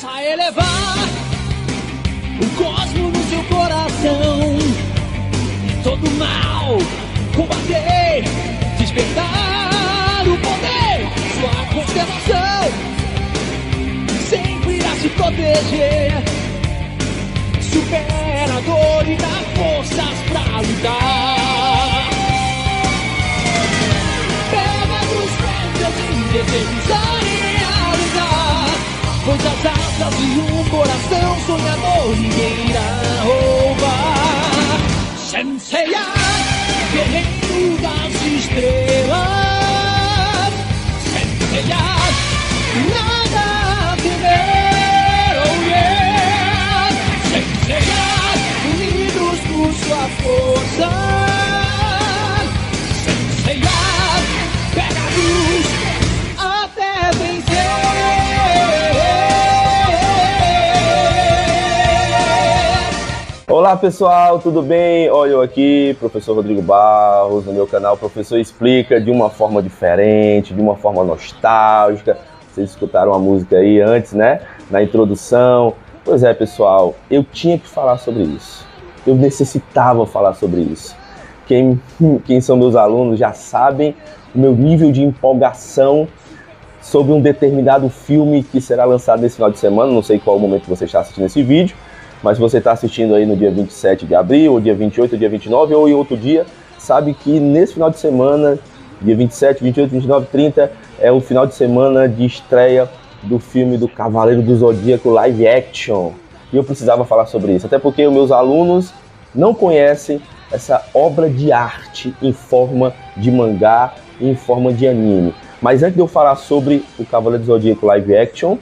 a elevar o cosmo no seu coração. Todo mal combater, despertar o poder, sua constelação sempre irá se proteger. Supera a dor e dá forças pra lutar. Pega nos pés e desejos a realizar, pois as asas de um coração sonhador ninguém irá roubar. Senseiya, guerreiro das estrelas. Senseiya, nada a temer, oh yeah. Senseiya, unidos por sua força. Senseiya, pega a luz até vencer. Olá pessoal, tudo bem? Olha eu aqui, professor Rodrigo Barros, no meu canal Professor Explica de uma forma diferente, de uma forma nostálgica. Vocês escutaram a música aí antes, né? Na introdução. Pois é pessoal, eu tinha que falar sobre isso. Eu necessitava falar sobre isso. Quem são meus alunos já sabem o meu nível de empolgação sobre um determinado filme que será lançado nesse final de semana. Não sei qual o momento que você está assistindo esse vídeo, mas se você está assistindo aí no dia 27 de abril, ou dia 28, ou dia 29, ou em outro dia, sabe que nesse final de semana, dia 27, 28, 29, 30, é o final de semana de estreia do filme do Cavaleiro do Zodíaco live action. E eu precisava falar sobre isso, até porque os meus alunos não conhecem essa obra de arte em forma de mangá, em forma de anime. Mas antes de eu falar sobre o Cavaleiro do Zodíaco live action,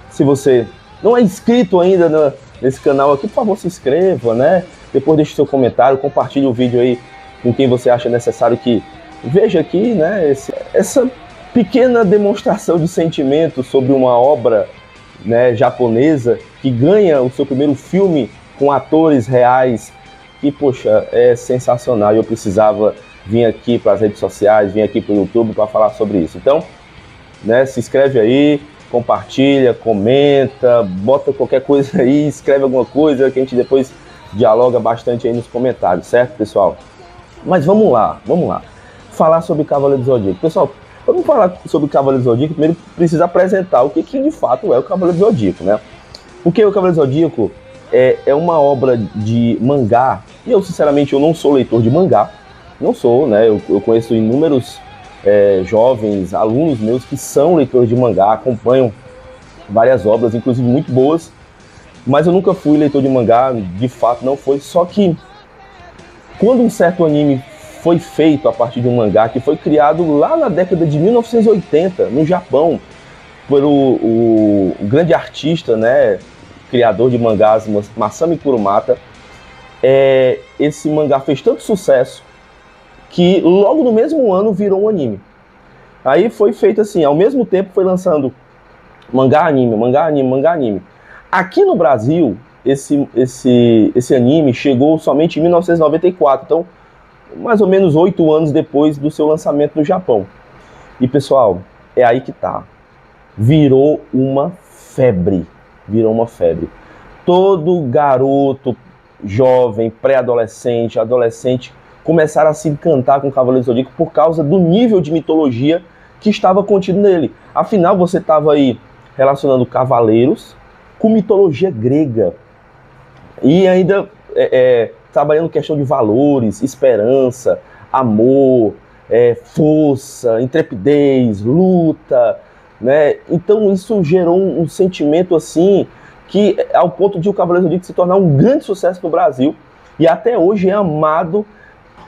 se você não é inscrito ainda nesse canal aqui, por favor, se inscreva, né? Depois deixe seu comentário, compartilhe o vídeo aí com quem você acha necessário que veja aqui, né? Essa pequena demonstração de sentimento sobre uma obra, né, japonesa que ganha o seu primeiro filme com atores reais, que, poxa, é sensacional. E eu precisava vir aqui para as redes sociais, vir aqui para o YouTube para falar sobre isso. Então, né, se inscreve aí, compartilha, comenta, bota qualquer coisa aí, escreve alguma coisa que a gente depois dialoga bastante aí nos comentários, certo, pessoal? Mas vamos lá, falar sobre o Cavaleiro do Zodíaco. Pessoal, vamos falar sobre o Cavaleiro do Zodíaco, primeiro precisa apresentar o que de fato é o Cavaleiro do Zodíaco, né? Porque o Cavaleiro do Zodíaco é uma obra de mangá, e eu sinceramente eu não sou leitor de mangá, não sou, né? Eu conheço inúmeros jovens, alunos meus que são leitores de mangá, acompanham várias obras, inclusive muito boas, mas eu nunca fui leitor de mangá, de fato não foi. Só que quando um certo anime foi feito a partir de um mangá que foi criado lá na década de 1980 no Japão por o grande artista, né, criador de mangás Masami Kurumata, esse mangá fez tanto sucesso que logo no mesmo ano virou um anime. Aí foi feito assim, ao mesmo tempo foi lançando mangá, anime, mangá, anime, mangá, anime. Aqui no Brasil, esse anime chegou somente em 1994, então mais ou menos 8 anos depois do seu lançamento no Japão. E pessoal, é aí que tá. Virou uma febre. Todo garoto, jovem, pré-adolescente, adolescente, começaram a se encantar com o Cavaleiro do Zodíaco por causa do nível de mitologia que estava contido nele. Afinal, você estava aí relacionando cavaleiros com mitologia grega. E ainda trabalhando questão de valores, esperança, amor, força, intrepidez, luta, né? Então isso gerou um sentimento assim, que ao ponto de o Cavaleiro do Zodíaco se tornar um grande sucesso no Brasil, e até hoje é amado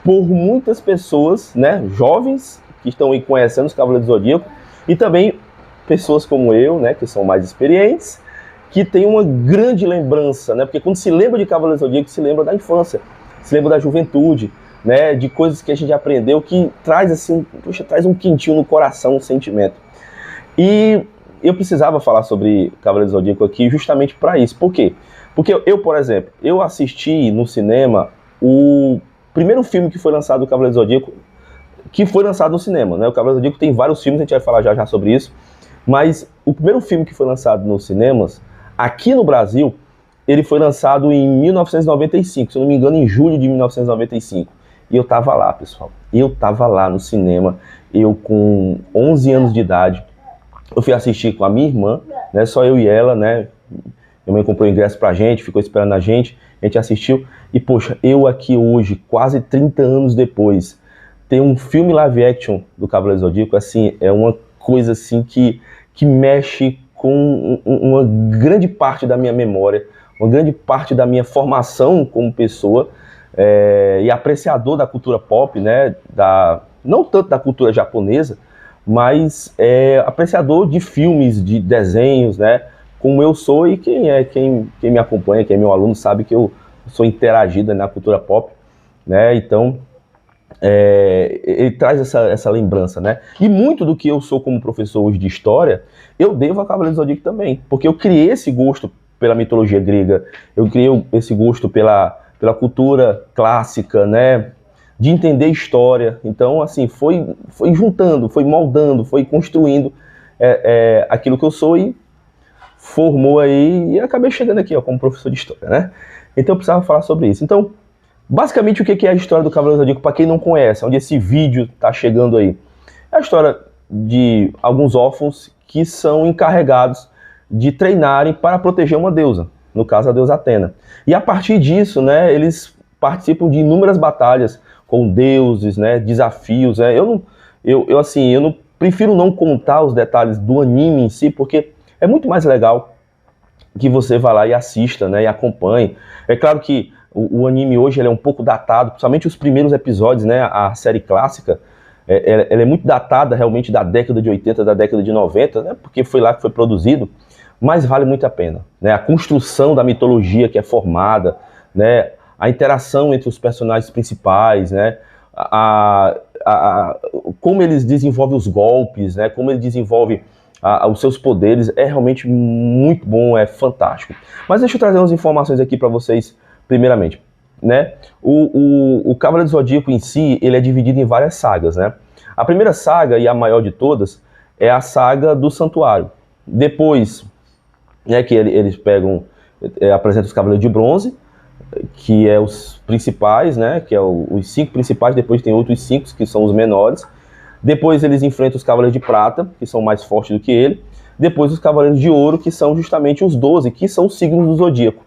por muitas pessoas, né, jovens que estão aí conhecendo os Cavaleiros do Zodíaco, e também pessoas como eu, né, que são mais experientes, que tem uma grande lembrança, né, porque quando se lembra de Cavaleiros do Zodíaco, se lembra da infância, se lembra da juventude, né, de coisas que a gente aprendeu que traz assim, poxa, traz um quentinho no coração, um sentimento. E eu precisava falar sobre Cavaleiros do Zodíaco aqui justamente para isso. Por quê? Porque eu, por exemplo, eu assisti no cinema o primeiro filme que foi lançado do Cavaleiro do Zodíaco, que foi lançado no cinema, né? O Cavaleiro do Zodíaco tem vários filmes, a gente vai falar já sobre isso, Mas o primeiro filme que foi lançado nos cinemas, aqui no Brasil, ele foi lançado em 1995, se eu não me engano, em julho de 1995. E eu tava lá, pessoal. Eu tava lá no cinema, eu com 11 anos de idade. Eu fui assistir com a minha irmã, né, só eu e ela, né? Minha mãe comprou ingresso pra gente, ficou esperando a gente assistiu. E, poxa, eu aqui hoje, quase 30 anos depois, tem um filme live action do Cavaleiro do Zodíaco, assim, é uma coisa assim que mexe com uma grande parte da minha memória, uma grande parte da minha formação como pessoa e apreciador da cultura pop, né, não tanto da cultura japonesa, mas apreciador de filmes, de desenhos, né, como eu sou, e quem me acompanha, quem é meu aluno, sabe que eu sou interagido na cultura pop, né, então ele traz essa lembrança, né, e muito do que eu sou como professor hoje de história, eu devo a Cavaleiro do Zodíaco também, porque eu criei esse gosto pela mitologia grega, eu criei esse gosto pela cultura clássica, né, de entender história. Então, assim, foi juntando, foi moldando, foi construindo aquilo que eu sou e formou aí, e acabei chegando aqui, ó, como professor de história, né? Então eu precisava falar sobre isso. Então, basicamente, o que é a história do Cavaleiro do Zodíaco, para quem não conhece, onde esse vídeo está chegando aí? É a história de alguns órfãos que são encarregados de treinarem para proteger uma deusa, no caso a deusa Atena. E a partir disso, né, eles participam de inúmeras batalhas com deuses, né, desafios. Né? Eu não prefiro não contar os detalhes do anime em si, porque é muito mais legal que você vá lá e assista, né, e acompanhe. É claro que o anime hoje ele é um pouco datado, principalmente os primeiros episódios, né, a série clássica, ela é muito datada realmente da década de 80, da década de 90, né, porque foi lá que foi produzido, mas vale muito a pena. Né, a construção da mitologia que é formada, né, a interação entre os personagens principais, né, como eles desenvolvem os golpes, né, como eles desenvolvem os seus poderes, é realmente muito bom, é fantástico. Mas deixa eu trazer umas informações aqui para vocês, primeiramente. Né? O Cavaleiro do Zodíaco em si, ele é dividido em várias sagas. Né? A primeira saga, e a maior de todas, é a saga do Santuário. Depois, né, que eles apresentam os Cavaleiros de Bronze, que é os principais, né, que é os 5 principais, depois tem outros 5 que são os menores. Depois eles enfrentam os Cavaleiros de Prata, que são mais fortes do que ele. Depois os Cavaleiros de Ouro, que são justamente os 12, que são os signos do Zodíaco.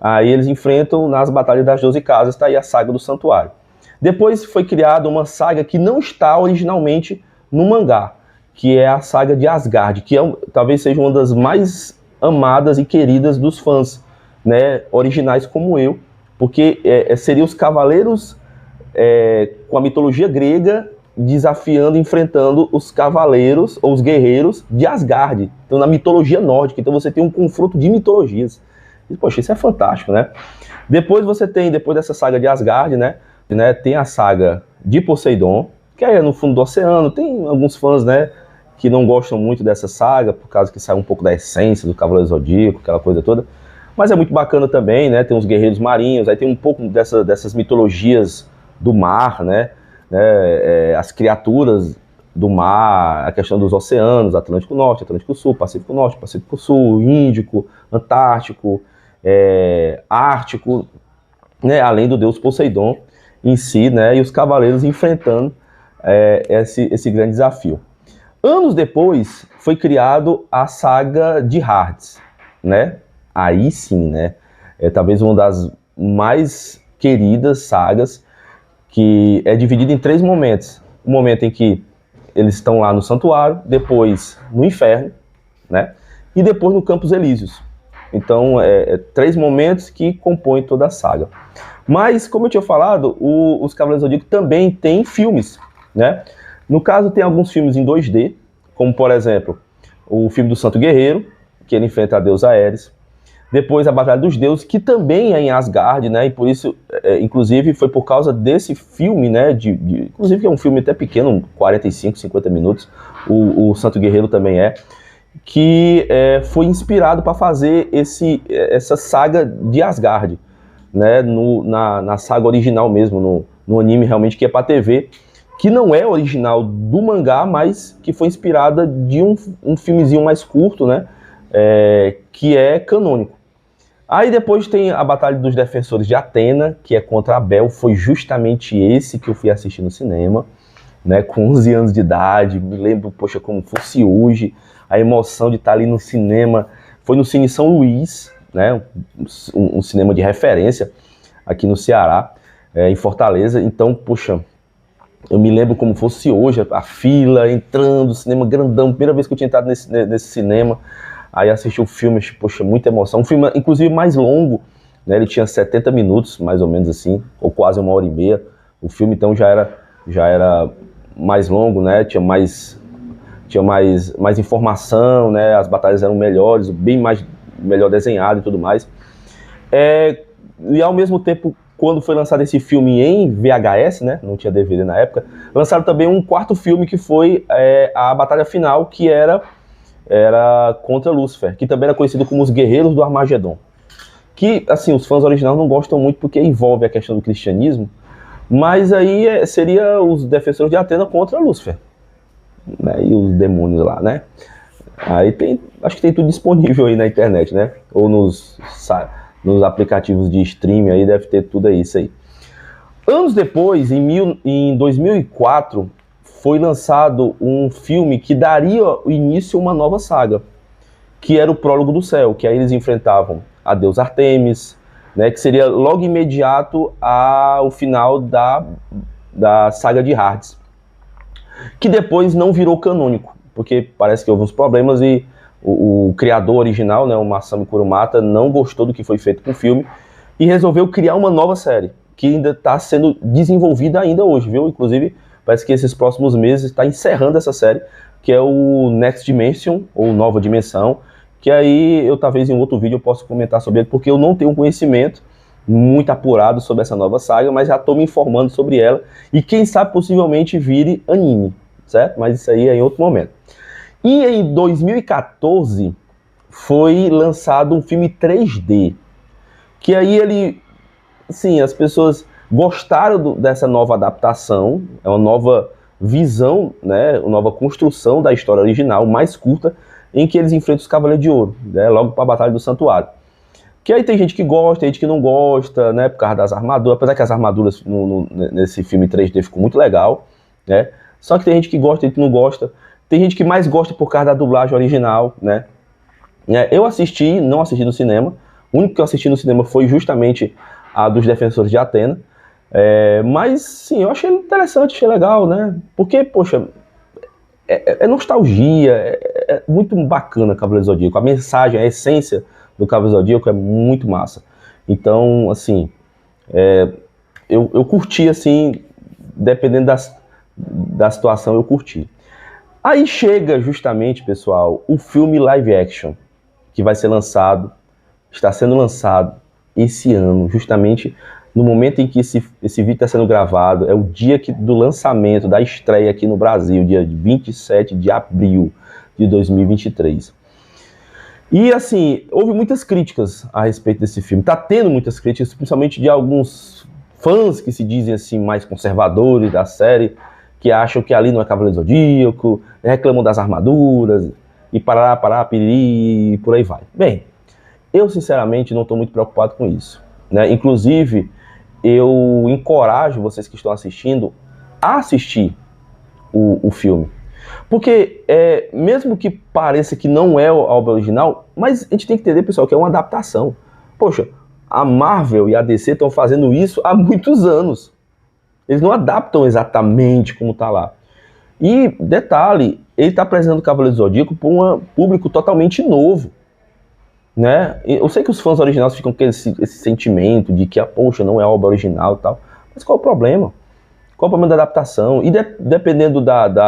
Aí eles enfrentam nas Batalhas das 12 Casas, tá aí a saga do Santuário. Depois foi criada uma saga que não está originalmente no mangá, que é a saga de Asgard, que talvez seja uma das mais amadas e queridas dos fãs, né, originais como eu, porque seriam os cavaleiros com a mitologia grega desafiando, enfrentando os cavaleiros ou os guerreiros de Asgard, então na mitologia nórdica. Então você tem um confronto de mitologias. E, poxa, isso é fantástico, né? Depois você tem, depois dessa saga de Asgard, né, tem a saga de Poseidon, que é no fundo do oceano. Tem alguns fãs, né, que não gostam muito dessa saga, por causa que sai um pouco da essência do Cavaleiro Zodíaco, aquela coisa toda. Mas é muito bacana também, né? Tem os guerreiros marinhos, aí tem um pouco dessas mitologias do mar, né? As criaturas do mar, a questão dos oceanos, Atlântico Norte, Atlântico Sul, Pacífico Norte, Pacífico Sul, Índico, Antártico, Ártico, né? Além do deus Poseidon em si, né? E os cavaleiros enfrentando esse grande desafio. Anos depois foi criado a saga de Hades, né? Aí sim, né? Talvez uma das mais queridas sagas, que é dividida em 3 momentos. O momento em que eles estão lá no santuário, depois no inferno, né? E depois no Campos Elíseos. Então, 3 momentos que compõem toda a saga. Mas, como eu tinha falado, os Cavaleiros do Zodíaco também tem filmes, né? No caso, tem alguns filmes em 2D, como, por exemplo, o filme do Santo Guerreiro, que ele enfrenta a deusa Ares. Depois a Batalha dos Deuses, que também é em Asgard, né? E por isso, inclusive, foi por causa desse filme, né? Inclusive, que é um filme até pequeno, 45, 50 minutos. O Santo Guerreiro também que foi inspirado para fazer essa saga de Asgard, né? Na saga original mesmo, no anime realmente que é para TV, que não é original do mangá, mas que foi inspirada de um filmezinho mais curto, né? Que é canônico. Aí depois tem a Batalha dos Defensores de Atena, que é contra Abel, foi justamente esse que eu fui assistir no cinema, né, com 11 anos de idade, me lembro, poxa, como fosse hoje, a emoção de estar ali no cinema, foi no Cine São Luís, né, um cinema de referência aqui no Ceará, em Fortaleza, então, poxa, eu me lembro como fosse hoje, a fila, entrando, cinema grandão, primeira vez que eu tinha entrado nesse cinema, aí assisti o filme, poxa, muita emoção, um filme inclusive mais longo, né, ele tinha 70 minutos, mais ou menos assim, ou quase 1h30, o filme então já era mais longo, né, tinha mais informação, né, as batalhas eram melhores, melhor desenhado e tudo mais. E ao mesmo tempo, quando foi lançado esse filme em VHS, né, não tinha DVD na época, lançaram também um quarto filme que foi a batalha final, que era contra Lúcifer, que também era conhecido como os Guerreiros do Armagedon. Que, assim, os fãs originais não gostam muito porque envolve a questão do cristianismo, mas aí seria os Defensores de Atena contra Lúcifer, né, e os demônios lá, né? Aí acho que tem tudo disponível aí na internet, né? Ou nos aplicativos de streaming aí, deve ter tudo isso aí. Anos depois, em 2004, foi lançado um filme que daria início a uma nova saga, que era o Prólogo do Céu, que aí eles enfrentavam a deusa Artemis, né, que seria logo imediato ao final da saga de Hades, que depois não virou canônico, porque parece que houve uns problemas e o criador original, né, o Masami Kurumata, não gostou do que foi feito com o filme e resolveu criar uma nova série, que ainda está sendo desenvolvida ainda hoje, viu? Inclusive, parece que esses próximos meses está encerrando essa série, que é o Next Dimension, ou Nova Dimensão, que aí eu talvez em outro vídeo eu possa comentar sobre ele, porque eu não tenho conhecimento muito apurado sobre essa nova saga, mas já estou me informando sobre ela, e quem sabe possivelmente vire anime, certo? Mas isso aí é em outro momento. E em 2014 foi lançado um filme 3D, que aí ele, sim, as pessoas gostaram dessa nova adaptação, é uma nova visão, né, uma nova construção da história original, mais curta, em que eles enfrentam os Cavaleiros de Ouro, né, logo para a Batalha do Santuário. Que aí tem gente que gosta, tem gente que não gosta, né, por causa das armaduras, apesar que as armaduras nesse filme 3D ficou muito legal, né, só que tem gente que gosta, tem gente que não gosta, tem gente que mais gosta por causa da dublagem original, né. Eu não assisti no cinema, o único que eu assisti no cinema foi justamente a dos Defensores de Atena, mas sim, eu achei interessante, achei legal, né, porque, poxa, é nostalgia, é muito bacana Cavaleiro do Zodíaco, a mensagem, a essência do Cavaleiro do Zodíaco é muito massa. Então, assim, eu curti, assim, dependendo da situação, eu curti. Aí chega justamente, pessoal, o filme live action, que vai ser lançado, está sendo lançado esse ano, justamente no momento em que esse vídeo está sendo gravado, é o dia do lançamento, da estreia aqui no Brasil, dia 27 de abril de 2023. E assim, houve muitas críticas a respeito desse filme, está tendo muitas críticas, principalmente de alguns fãs que se dizem assim mais conservadores da série, que acham que ali não é Cavaleiro do Zodíaco, reclamam das armaduras, e parará, piriri, e por aí vai. Bem, eu sinceramente não estou muito preocupado com isso, né? Inclusive, eu encorajo vocês que estão assistindo a assistir o filme. Porque, mesmo que pareça que não é a obra original, mas a gente tem que entender, pessoal, que é uma adaptação. Poxa, a Marvel e a DC estão fazendo isso há muitos anos. Eles não adaptam exatamente como está lá. E, detalhe, ele está apresentando o Cavaleiro do Zodíaco para um público totalmente novo, né? Eu sei que os fãs originais ficam com esse sentimento de que, poxa, não é a obra original e tal, mas qual o problema? Qual o problema da adaptação? E dependendo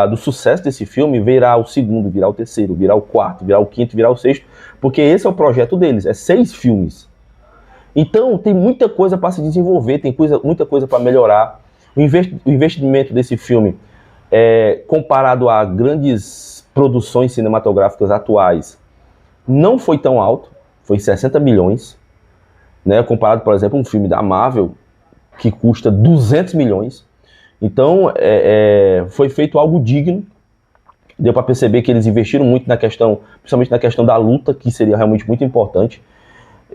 do sucesso desse filme, virá o segundo, virá o terceiro, virá o quarto, virá o quinto, virá o sexto, porque esse é o projeto deles, 6 filmes. Então tem muita coisa para se desenvolver, tem muita coisa para melhorar. O investimento desse filme, comparado a grandes produções cinematográficas atuais, não foi tão alto, foi 60 milhões, né, comparado, por exemplo, a um filme da Marvel, que custa 200 milhões. Então, foi feito algo digno. Deu para perceber que eles investiram muito na questão, principalmente na questão da luta, que seria realmente muito importante.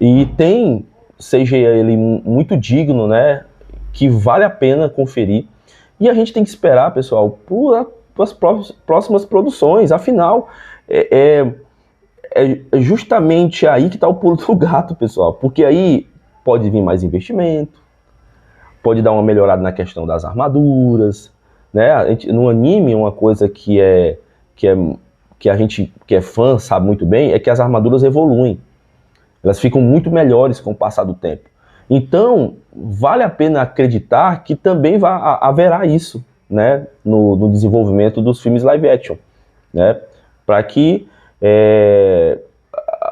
E tem CGI ali muito digno, né? Que vale a pena conferir. E a gente tem que esperar, pessoal, por as próximas produções. Afinal, é justamente aí que está o pulo do gato, pessoal. Porque aí pode vir mais investimento, pode dar uma melhorada na questão das armaduras, né? No anime, uma coisa que a gente que é fã sabe muito bem é que as armaduras evoluem. Elas ficam muito melhores com o passar do tempo. Então, vale a pena acreditar que também haverá isso, né, no desenvolvimento dos filmes live action, né, para que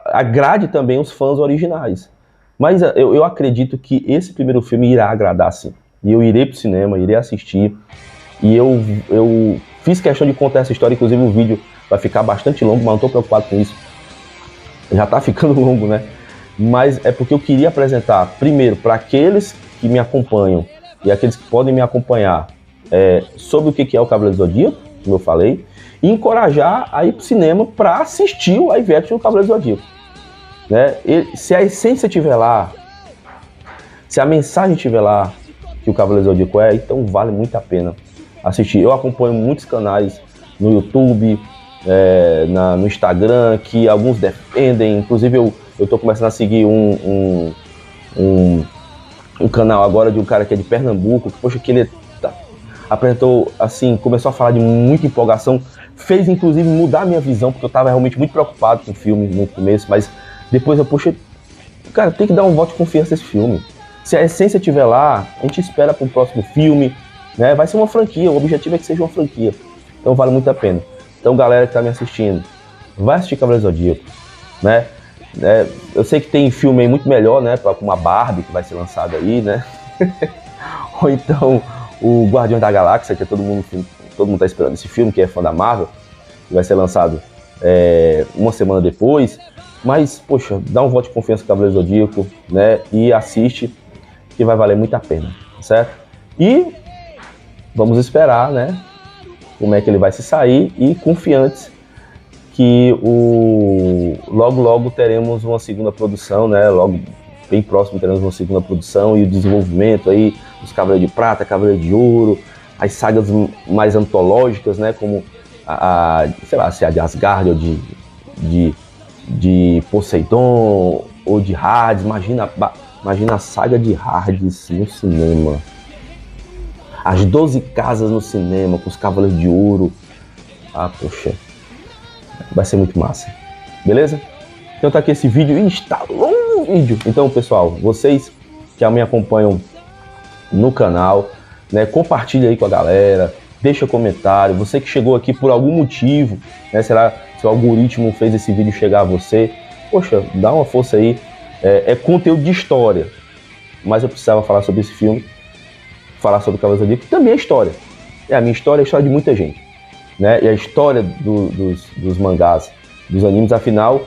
agrade também os fãs originais. Mas eu acredito que esse primeiro filme irá agradar, sim. E eu irei pro cinema, irei assistir. E eu fiz questão de contar essa história, inclusive o vídeo vai ficar bastante longo, mas não estou preocupado com isso. Já está ficando longo, né? Mas é porque eu queria apresentar, primeiro, para aqueles que me acompanham e aqueles que podem me acompanhar sobre o que é o Cavaleiro do Zodíaco, como eu falei, e encorajar a ir pro cinema para assistir o live action do Cavaleiro do Zodíaco. Né? Se a essência estiver lá, se a mensagem estiver lá, que o Cavaleiro do Zodíaco então vale muito a pena assistir. Eu acompanho muitos canais no YouTube, no Instagram, que alguns defendem, inclusive eu tô começando a seguir um canal agora de um cara que é de Pernambuco, que, poxa, que ele apresentou, assim, começou a falar de muita empolgação, fez inclusive mudar a minha visão, porque eu tava realmente muito preocupado com o filme no começo, mas depois eu, poxa, cara, tem que dar um voto de confiança nesse filme. Se a essência estiver lá, a gente espera pro próximo filme, né? Vai ser uma franquia, o objetivo é que seja uma franquia, então vale muito a pena. Então, galera que tá me assistindo, vai assistir Cavaleiro do Zodíaco, né? Eu sei que tem filme aí muito melhor, né? Como a Barbie, que vai ser lançada aí, né? Ou então o Guardiões da Galáxia, que todo mundo tá esperando esse filme, que é fã da Marvel, que vai ser lançado uma semana depois. Mas, poxa, dá um voto de confiança no Cavaleiro do Zodíaco, né? E assiste, que vai valer muito a pena, certo? E vamos esperar, né? Como é que ele vai se sair, e confiantes que logo teremos uma segunda produção, né? Logo, bem próximo, teremos uma segunda produção e o desenvolvimento aí dos Cavaleiros de Prata, Cavaleiro de Ouro, as sagas mais antológicas, né? Como sei lá, se é de Asgard ou de Poseidon ou de Hades. Imagina a saga de Hades no cinema. As 12 casas no cinema com os Cavaleiros de Ouro. Poxa, vai ser muito massa. Beleza? Então tá aqui esse vídeo. Ih, está longo o vídeo. Então, pessoal, vocês que me acompanham no canal, né, compartilha aí com a galera, deixa comentário. Você que chegou aqui por algum motivo, né, será se o algoritmo fez esse vídeo chegar a você, poxa, dá uma força aí. É conteúdo de história, mas eu precisava falar sobre esse filme, falar sobre o Cavaleiro do Zodíaco, que também é história. A minha história é a história de muita gente, né? E a história dos mangás, dos animes. Afinal,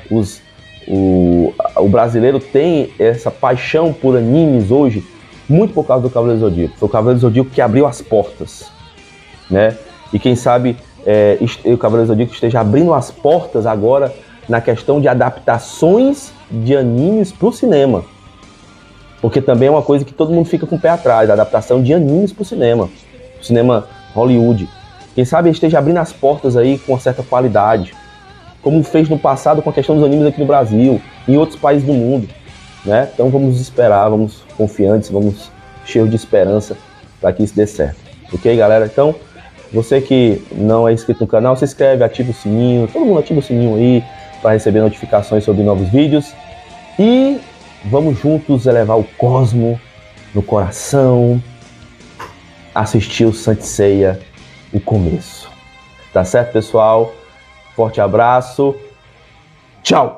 o brasileiro tem essa paixão por animes hoje muito por causa do Cavaleiro do Zodíaco. Foi o Cavaleiro do Zodíaco que abriu as portas, né? E quem sabe o Cavaleiro do Zodíaco esteja abrindo as portas agora na questão de adaptações de animes para o cinema. Porque também é uma coisa que todo mundo fica com o pé atrás, a adaptação de animes para o cinema Hollywood. Quem sabe esteja abrindo as portas aí com uma certa qualidade, como fez no passado com a questão dos animes aqui no Brasil, em outros países do mundo, né? Então vamos esperar, vamos confiantes, vamos cheios de esperança para que isso dê certo. Ok, galera? Então, você que não é inscrito no canal, se inscreve, ativa o sininho, todo mundo ativa o sininho aí para receber notificações sobre novos vídeos. E vamos juntos elevar o cosmo no coração, assistir o Saint Seiya, o começo. Tá certo, pessoal? Forte abraço. Tchau!